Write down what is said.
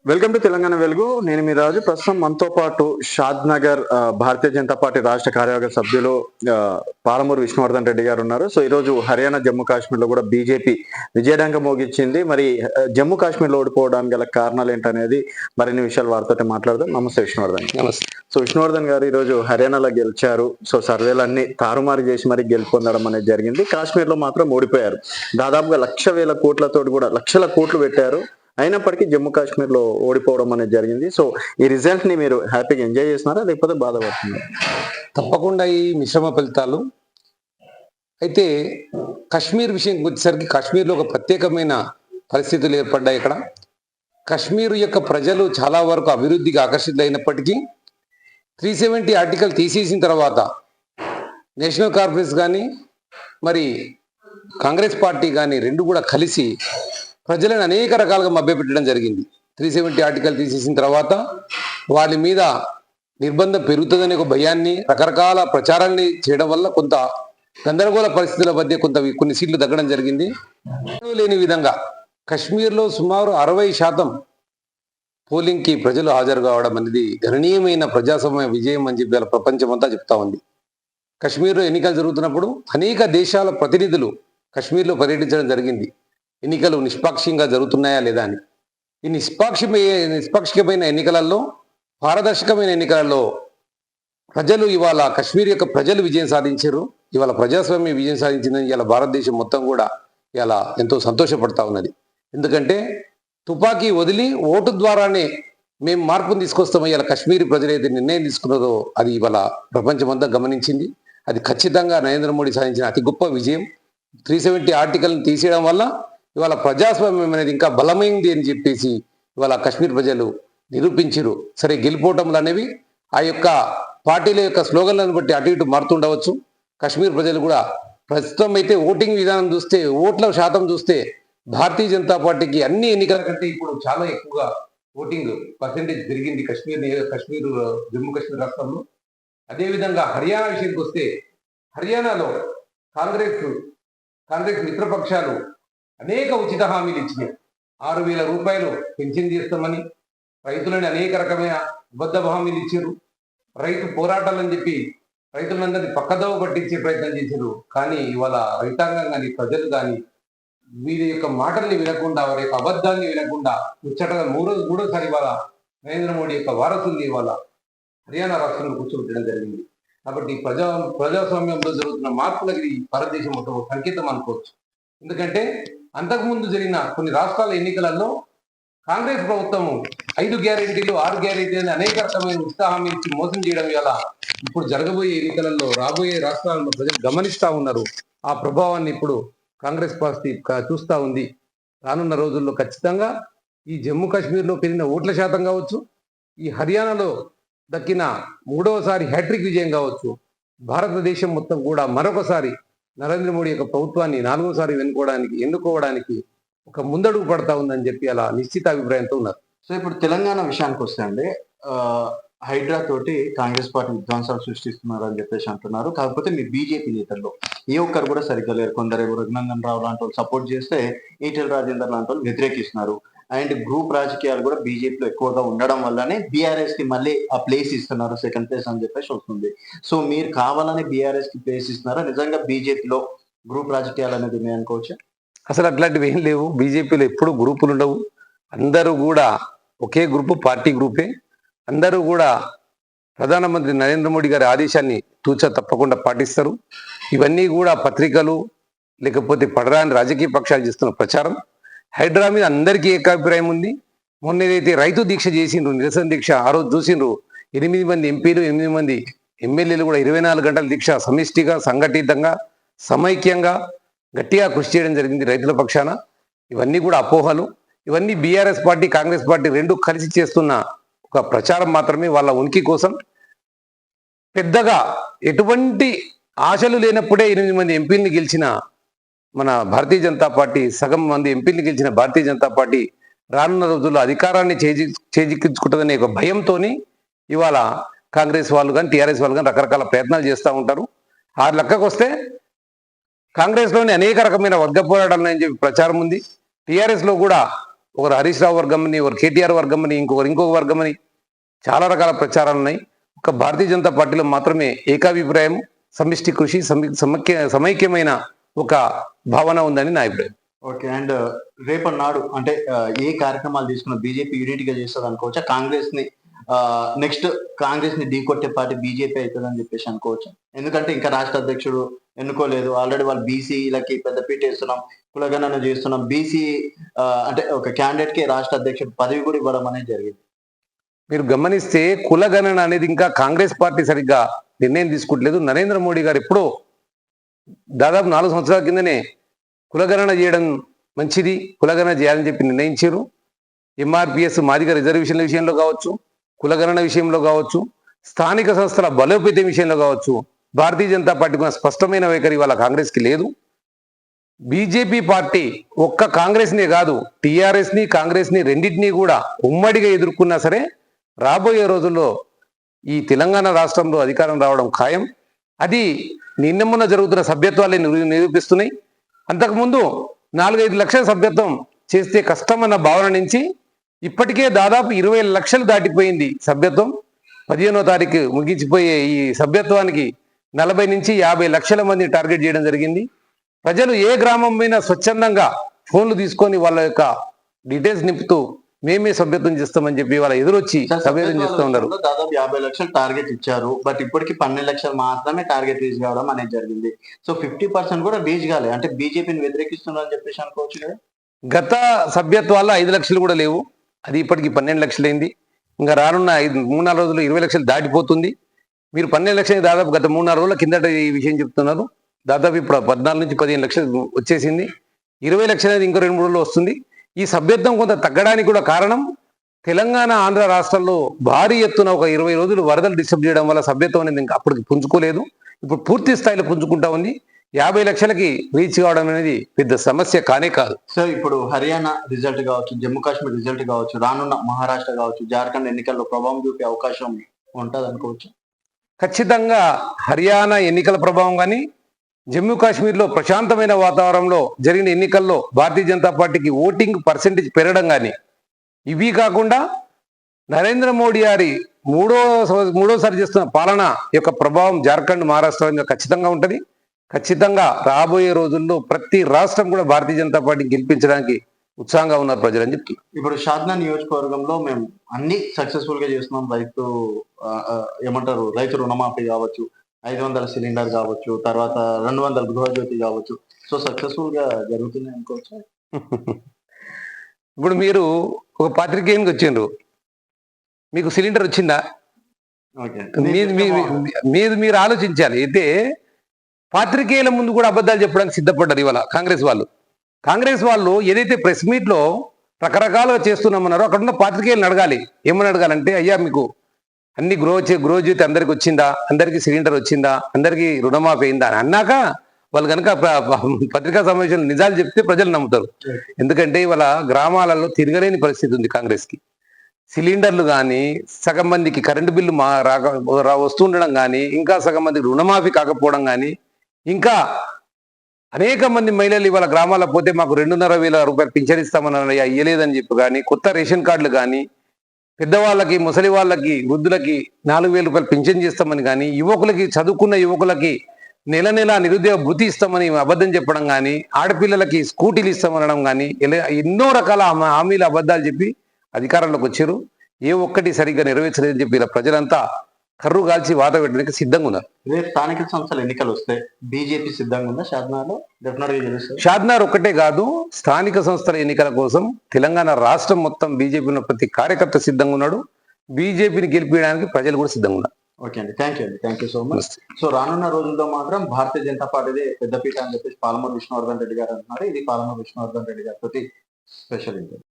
Welcome to Telangana వెలుగు. నేను మీ రాజు. ప్రస్తుతం మనతో పాటు షాద్ నగర్ భారతీయ జనతా పార్టీ రాష్ట్ర కార్యవర్గ సభ్యులు పాలమూరు విష్ణువర్ధన్ రెడ్డి గారు ఉన్నారు. సో ఈ రోజు హర్యానా జమ్మూ కాశ్మీర్ లో కూడా బీజేపీ విజయడంగా మోగించింది. మరి జమ్మూ కాశ్మీర్ లో ఓడిపోవడానికి గల కారణాలు ఏంటనేది మరిన్ని విషయాలు వారితో మాట్లాడదాం. నమస్తే విష్ణువర్ధన్. నమస్తే. సో విష్ణువర్ధన్ గారు ఈ రోజు హర్యానాలో గెలిచారు. సో సర్వేలన్నీ తారుమారు చేసి మరి గెలుపొందడం అనేది జరిగింది. కాశ్మీర్ లో మాత్రం ఓడిపోయారు. దాదాపుగా లక్షల కోట్లు పెట్టారు. అయినప్పటికీ జమ్మూ కాశ్మీర్ లో ఓడిపోవడం అనేది జరిగింది. సో ఈ రిజల్ట్ ని మీరు హ్యాపీగా ఎంజాయ్ చేస్తున్నారా లేకపోతే బాధపడుతున్నారా? తప్పకుండా ఈ మిశ్రమ ఫలితాలు. అయితే కశ్మీర్ విషయంకి వచ్చేసరికి కాశ్మీర్లో ఒక ప్రత్యేకమైన పరిస్థితులు ఏర్పడ్డాయి. ఇక్కడ కశ్మీర్ యొక్క ప్రజలు చాలా వరకు అభివృద్ధికి ఆకర్షితులైనప్పటికీ 370 ఆర్టికల్ తీసేసిన తర్వాత నేషనల్ కాన్ఫరెన్స్ కానీ మరి కాంగ్రెస్ పార్టీ కానీ రెండు కూడా కలిసి ప్రజలను అనేక రకాలుగా మభ్యపెట్టడం జరిగింది. 370 ఆర్టికల్ తీసేసిన తర్వాత వాళ్ళ మీద నిర్బంధం పెరుగుతుందనే ఒక భయాన్ని, రకరకాల ప్రచారాన్ని చేయడం వల్ల కొంత గందరగోళ పరిస్థితుల మధ్య కొన్ని సీట్లు తగ్గడం జరిగింది. లేని విధంగా కశ్మీర్లో సుమారు 60% పోలింగ్కి ప్రజలు హాజరు కావడం అనేది గణనీయమైన ప్రజాస్వామ్య విజయం అని చెప్పి ప్రపంచమంతా చెప్తా ఉంది. కశ్మీర్లో ఎన్నికలు జరుగుతున్నప్పుడు అనేక దేశాల ప్రతినిధులు కశ్మీర్లో పర్యటించడం జరిగింది. ఎన్నికలు నిష్పాక్షికంగా జరుగుతున్నాయా లేదా అని. ఈ నిష్పాక్షికమైన ఎన్నికలలో, పారదర్శకమైన ఎన్నికలలో ప్రజలు ఇవాళ కశ్మీర్ యొక్క ప్రజలు విజయం సాధించారు. ఇవాళ ప్రజాస్వామ్యం విజయం సాధించిందని ఇవాళ భారతదేశం మొత్తం కూడా ఇవాళ ఎంతో సంతోషపడతా ఉన్నది. ఎందుకంటే తుపాకీ వదిలి ఓటు ద్వారానే మేము మార్పును తీసుకొస్తామని ఇవాళ కశ్మీరీ ప్రజలు అయితే నిర్ణయం తీసుకున్నదో అది ఇవాళ ప్రపంచమంతా గమనించింది. అది ఖచ్చితంగా నరేంద్ర మోడీ సాధించిన అతి గొప్ప విజయం. 370 ఆర్టికల్ని తీసేయడం వల్ల ఇవాళ ప్రజాస్వామ్యం అనేది ఇంకా బలమైంది అని చెప్పేసి ఇవాళ కశ్మీర్ ప్రజలు నిరూపించారు. సరే, గెలుపోవటంలు అనేవి ఆ యొక్క పార్టీల యొక్క స్లోగన్లను బట్టి అటు ఇటు మారుతుండవచ్చు. కశ్మీర్ ప్రజలు కూడా ప్రస్తుతం అయితే ఓటింగ్ విధానం చూస్తే, ఓట్ల శాతం చూస్తే భారతీయ జనతా పార్టీకి అన్ని ఎన్నికల కంటే ఇప్పుడు చాలా ఎక్కువగా ఓటింగ్ పర్సెంటేజ్ పెరిగింది కశ్మీర్ జమ్మూ కాశ్మీర్ రాష్ట్రంలో. అదేవిధంగా హర్యానా విషయానికి వస్తే హర్యానాలో కాంగ్రెస్ మిత్రపక్షాలు అనేక ఉచిత హామీలు ఇచ్చినాయి. 6,000 రూపాయలు పెన్షన్ చేస్తామని రైతులని అనేక రకమైన అబద్ధ హామీలు ఇచ్చారు. రైతు పోరాటాలని చెప్పి రైతులందరినీ పక్కదోవ పట్టించే ప్రయత్నం చేశారు. కానీ ఇవాళ రైతాంగం కానీ ప్రజలు కానీ వీరి యొక్క మాటల్ని వినకుండా, వారి యొక్క అబద్ధాన్ని వినకుండా ముచ్చటగా మూడోసారి ఇవాళ నరేంద్ర మోడీ యొక్క వారసుల్ని ఇవాళ హర్యానా రాష్ట్రంలో కూర్చోబెట్టడం జరిగింది. కాబట్టి ప్రజాస్వామ్యంలో జరుగుతున్న మార్పులకి భారతదేశం మొత్తం ఒక సంకేతం అనుకోవచ్చు. ఎందుకంటే అంతకుముందు జరిగిన కొన్ని రాష్ట్రాల ఎన్నికలలో కాంగ్రెస్ ప్రభుత్వము 5 గ్యారెంటీలు 6 గ్యారెంటీలు అనేక రకమైన ఉచిత హామీ ఇచ్చి మోసం చేయడం వల్ల ఇప్పుడు జరగబోయే ఎన్నికలలో రాబోయే రాష్ట్రాలను ప్రజలు గమనిస్తా ఉన్నారు. ఆ ప్రభావాన్ని ఇప్పుడు కాంగ్రెస్ పార్టీ చూస్తూ ఉంది. రానున్న రోజుల్లో ఖచ్చితంగా ఈ జమ్మూ కాశ్మీర్లో పెరిగిన ఓట్ల శాతం కావచ్చు, ఈ హర్యానాలో దక్కిన 3వసారి హ్యాట్రిక్ విజయం కావచ్చు, భారతదేశం మొత్తం కూడా మరొకసారి నరేంద్ర మోడీ యొక్క ప్రభుత్వాన్ని 4వసారి ఎన్నుకోవడానికి ఒక ముందడుగు పడతా ఉందని చెప్పి అలా నిశ్చిత అభిప్రాయంతో ఉన్నారు. సో ఇప్పుడు తెలంగాణ విషయానికి వస్తే అండి, హైడ్రా తోటి కాంగ్రెస్ పార్టీ విధ్వంసాలు సృష్టిస్తున్నారు అని చెప్పేసి అంటున్నారు. కాకపోతే మీ బీజేపీ నేతల్లో ఏ ఒక్కరు కూడా సరిగ్గా లేరు. కొందరు రఘునందన్ రావు లాంటి వాళ్ళు సపోర్ట్ చేస్తే ఈటెల రాజేందర్ లాంటి వాళ్ళు వ్యతిరేకిస్తున్నారు. అండ్ గ్రూప్ రాజకీయాలు కూడా బీజేపీలో ఎక్కువగా ఉండడం వల్లనే బీఆర్ఎస్ కి మళ్ళీ ఆ ప్లేస్ ఇస్తున్నారు, సెకండ్ ప్లేస్ అని చెప్పేసి వస్తుంది. సో మీరు కావాలని బీఆర్ఎస్ కి ప్లేస్ ఇస్తున్నారా? నిజంగా బీజేపీలో గ్రూప్ రాజకీయాలు అనేది ఉన్నాయి అనుకోవచ్చు? అసలు అట్లాంటివి ఏం లేవు. బీజేపీలో ఎప్పుడు గ్రూపులు ఉండవు. అందరూ కూడా ఒకే గ్రూపు, పార్టీ గ్రూపే. అందరూ కూడా ప్రధానమంత్రి నరేంద్ర మోడీ గారి ఆదేశాన్ని తూచా తప్పకుండా పాటిస్తారు. ఇవన్నీ కూడా పత్రికలు లేకపోతే పడరాని రాజకీయ పక్షాలు చేస్తున్న ప్రచారం. హైడ్రా మీద అందరికీ ఏకాభిప్రాయం ఉంది. మొన్న ఏదైతే రైతు దీక్ష చేసిండ్రు, నిరసన దీక్ష, ఆ రోజు చూసిండ్రు 8 మంది ఎంపీలు, 8 మంది ఎమ్మెల్యేలు కూడా 24 గంటల దీక్ష సమిష్టిగా, సంఘటితంగా, సమైక్యంగా గట్టిగా కృషి చేయడం జరిగింది రైతుల పక్షాన. ఇవన్నీ కూడా అపోహలు. ఇవన్నీ బీఆర్ఎస్ పార్టీ, కాంగ్రెస్ పార్టీ రెండు కలిసి చేస్తున్న ఒక ప్రచారం మాత్రమే. వాళ్ళ ఉనికి కోసం పెద్దగా ఎటువంటి ఆశలు లేనప్పుడే 8 మంది ఎంపీలని గెలిచిన మన భారతీయ జనతా పార్టీ, సగం మంది ఎంపీని గెలిచిన భారతీయ జనతా పార్టీ రానున్న రోజుల్లో అధికారాన్ని చేజిక్కించుకుంటుందనే ఒక భయంతో ఇవాళ కాంగ్రెస్ వాళ్ళు కానీ టీఆర్ఎస్ వాళ్ళు కానీ రకరకాల ప్రయత్నాలు చేస్తూ ఉంటారు. ఆ లెక్కకు వస్తే కాంగ్రెస్లోని అనేక రకమైన వర్గ పోరాటాలు అని చెప్పి ప్రచారం ఉంది. టీఆర్ఎస్లో కూడా ఒకరు హరీష్ రావు వర్గం అని, ఒకరు కేటీఆర్ వర్గం అని, ఇంకొక వర్గం అని చాలా రకాల ప్రచారాలు ఉన్నాయి. ఒక భారతీయ జనతా పార్టీలో మాత్రమే ఏకాభిప్రాయం, సమిష్టి కృషి, సమైక్యమైన ఒక భావన ఉందని నా అభిప్రాయం. ఓకే. అండ్ రేపటి నాడు అంటే ఏ కార్యక్రమాలు తీసుకున్న బీజేపీ యూనిట్ గా చేస్తుంది అనుకోవచ్చా? నెక్స్ట్ కాంగ్రెస్ ని ఢీకొట్టే పార్టీ బీజేపీ అవుతుందని చెప్పేసి అనుకోవచ్చు. ఎందుకంటే ఇంకా రాష్ట్ర అధ్యక్షుడు ఎన్నుకోలేదు. ఆల్రెడీ వాళ్ళు బీసీలకి పెద్దపీట వేస్తున్నాం, కులగణన చేస్తున్నాం, బీసీ అంటే ఒక క్యాండిడేట్ కి రాష్ట్ర అధ్యక్షుడు పదవి కూడా ఇవ్వడం అనేది జరిగింది. మీరు గమనిస్తే కులగణన అనేది ఇంకా కాంగ్రెస్ పార్టీ సరిగ్గా నిర్ణయం తీసుకుంటలేదు. నరేంద్ర మోడీ గారు ఎప్పుడో దాదాపు 4 సంవత్సరాల కిందనే కులగణన చేయడం మంచిది, కులగణన చేయాలని చెప్పి నిర్ణయించారు. ఎంఆర్పిఎస్ మాదిగ రిజర్వేషన్ల విషయంలో కావచ్చు, కులగణన విషయంలో కావచ్చు, స్థానిక సంస్థల బలోపేతం విషయంలో కావచ్చు, భారతీయ జనతా పార్టీకి ఉన్న స్పష్టమైన వైఖరి వాళ్ళ కాంగ్రెస్కి లేదు. బీజేపీ పార్టీ ఒక్క కాంగ్రెస్నే కాదు, టీఆర్ఎస్ని కాంగ్రెస్ని రెండింటినీ కూడా ఉమ్మడిగా ఎదుర్కొన్నా సరే రాబోయే రోజుల్లో ఈ తెలంగాణ రాష్ట్రంలో అధికారం రావడం ఖాయం. అది నిన్న జరుగుతున్న సభ్యత్వాలే నిరూపిస్తున్నాయి. అంతకుముందు 4-5 లక్షల సభ్యత్వం చేస్తే కష్టమన్న భావన నుంచి ఇప్పటికే దాదాపు 20 లక్షలు దాటిపోయింది సభ్యత్వం. 15వ తారీఖు ముగించిపోయే ఈ సభ్యత్వానికి 40 నుంచి 50 లక్షల మంది టార్గెట్ చేయడం జరిగింది. ప్రజలు ఏ గ్రామం మీద స్వచ్ఛందంగా ఫోన్లు తీసుకొని వాళ్ళ యొక్క డీటెయిల్స్ నింపుతూ మేమే సభ్యత్వం చేస్తామని చెప్పి వాళ్ళ ఎదురొచ్చి సభ్యత్వం చేస్తూ ఉన్నారు. దాదాపు 50 లక్షలు టార్గెట్ ఇచ్చారు. బట్ ఇప్పటికి 12 లక్షలు మాత్రమే టార్గెట్ రీచ్ కావడం అనేది జరిగింది. సో 50% కూడా రీచ్ కాలే. అంటే బీజేపీని వ్యతిరేకిస్తున్నారు అని చెప్పేసి అనుకోవచ్చు కదా. గత సభ్యత్వాల్లో 5 లక్షలు కూడా లేవు. అది ఇప్పటికి 12 లక్షలైంది. ఇంకా రానున్న 3-4 రోజులు 20 లక్షలు దాటిపోతుంది. మీరు 12 లక్షలు దాదాపు గత 3-4 రోజుల కిందట ఈ విషయం చెప్తున్నారు. దాదాపు ఇప్పుడు 14 నుంచి 15 లక్షలు వచ్చేసింది. 20 లక్షలు అనేది ఇంకో 2-3 రోజుల్లో వస్తుంది. ఈ సభ్యత్వం కొంత తగ్గడానికి కూడా కారణం తెలంగాణ, ఆంధ్ర రాష్ట్రాల్లో భారీ ఎత్తున ఒక 20 రోజులు వరదలు డిస్టర్బ్ చేయడం వల్ల సభ్యత్వం అనేది ఇంకా అప్పటికి పుంజుకోలేదు. ఇప్పుడు పూర్తి స్థాయిలో పుంజుకుంటా ఉంది. 50 లక్షలకి రీచ్ కావడం అనేది పెద్ద సమస్య కానే కాదు. సో ఇప్పుడు హర్యానా రిజల్ట్ కావచ్చు, జమ్మూ కాశ్మీర్ రిజల్ట్ కావచ్చు, రానున్న మహారాష్ట్ర కావచ్చు, జార్ఖండ్ ఎన్నికల్లో ప్రభావం చూపే అవకాశం ఉంటుంది అనుకోవచ్చు. ఖచ్చితంగా హర్యానా ఎన్నికల ప్రభావం కానీ, జమ్మూ కాశ్మీర్లో ప్రశాంతమైన వాతావరణంలో జరిగిన ఎన్నికల్లో భారతీయ జనతా పార్టీకి ఓటింగ్ పర్సెంటేజ్ పెరగడం కానీ, ఇవి కాకుండా నరేంద్ర మోడీ గారి మూడోసారి చేస్తున్న పాలన యొక్క ప్రభావం జార్ఖండ్, మహారాష్ట్ర మీద ఖచ్చితంగా ఉంటుంది. ఖచ్చితంగా రాబోయే రోజుల్లో ప్రతి రాష్ట్రం కూడా భారతీయ జనతా పార్టీని గెలిపించడానికి ఉత్సాహంగా ఉన్నారు ప్రజలు అని చెప్తున్నారు. ఇప్పుడు షాద్నా నియోజకవర్గంలో మేము అన్ని సక్సెస్ఫుల్ గా చేస్తున్నాం. రైతు రుణమాఫీ కావచ్చు, 500 సిలిండర్ కావచ్చు, తర్వాత 200 గృహజ్యోతి కావచ్చు. సో సక్సెస్ఫుల్ గా జరుగుతుంది అనుకోవచ్చు. ఇప్పుడు మీరు ఒక పాత్రికేయునికి వచ్చిండ్రు, మీకు సిలిండర్ వచ్చిందా? మీరు ఆలోచించాలి. అయితే పాత్రికేయుల ముందు కూడా అబద్ధాలు చెప్పడానికి సిద్ధపడ్డారు ఇవాళ కాంగ్రెస్ వాళ్ళు ఏదైతే ప్రెస్ మీట్ లో రకరకాలుగా చేస్తున్నామన్నారో అక్కడ ఉన్న పాత్రికేయులను అడగాలి. ఏమని అడగాలంటే, అయ్యా మీకు అన్ని గృహజ్యోతి అందరికి వచ్చిందా, అందరికీ సిలిండర్ వచ్చిందా, అందరికీ రుణమాఫీ అయిందా అని అన్నాక వాళ్ళు కనుక పత్రికా సమావేశంలో నిజాలు చెప్తే ప్రజలు నమ్ముతారు. ఎందుకంటే ఇవాళ గ్రామాలలో తిరగలేని పరిస్థితి ఉంది కాంగ్రెస్కి. సిలిండర్లు కానీ, సగం మందికి కరెంటు బిల్లు వస్తుండడం కానీ, ఇంకా సగం మందికి రుణమాఫీ కాకపోవడం కానీ, ఇంకా అనేక మంది మహిళలు ఇవాళ గ్రామాల్లో పోతే మాకు 2,500 రూపాయలు పింఛన్ ఇస్తామని ఇయ్యలేదని చెప్పి కానీ, కొత్త రేషన్ కార్డులు కానీ, పెద్దవాళ్ళకి, ముసలి వాళ్ళకి, వృద్ధులకి 4,000 రూపాయలు పింఛన్ చేస్తామని కానీ, యువకులకి, చదువుకున్న యువకులకి నెల నిరుద్యోగ భృతి ఇస్తామని అబద్ధం చెప్పడం కానీ, ఆడపిల్లలకి స్కూటీలు ఇస్తామనడం కానీ, ఎన్నో రకాల హామీలు అబద్ధాలు చెప్పి అధికారంలోకి వచ్చారు. ఏ ఒక్కటి సరిగ్గా నెరవేర్చలేదని చెప్పి ఇలా ప్రజలంతా కర్రు కాల్చి వాత పెట్టడానికి సిద్ధంగా ఉన్నారు. రేపు స్థానిక సంస్థల ఎన్నికలు వస్తే బీజేపీ సిద్ధంగా ఉందా? షాద్నార్లో డెఫినెట్ గా గెలుస్తుంది. షాద్నార్ ఒక్కటే కాదు, స్థానిక సంస్థల ఎన్నికల కోసం తెలంగాణ రాష్ట్రం మొత్తం బీజేపీ ప్రతి కార్యకర్త సిద్ధంగా ఉన్నాడు. బీజేపీని గెలిపించడానికి ప్రజలు కూడా సిద్ధంగా ఉన్నారు. ఓకే అండి, thank you so much. So రానున్న రోజుల్లో మాత్రం భారతీయ జనతా పార్టీదే పెద్దపీట అని చెప్పేసి పాలమూరు విష్ణువర్ధన్ రెడ్డి గారు అంటున్నారు. ఇది పాలమూరు విష్ణువర్ధన్ రెడ్డి గారితో స్పెషల్ ఇంటర్వ్యూ.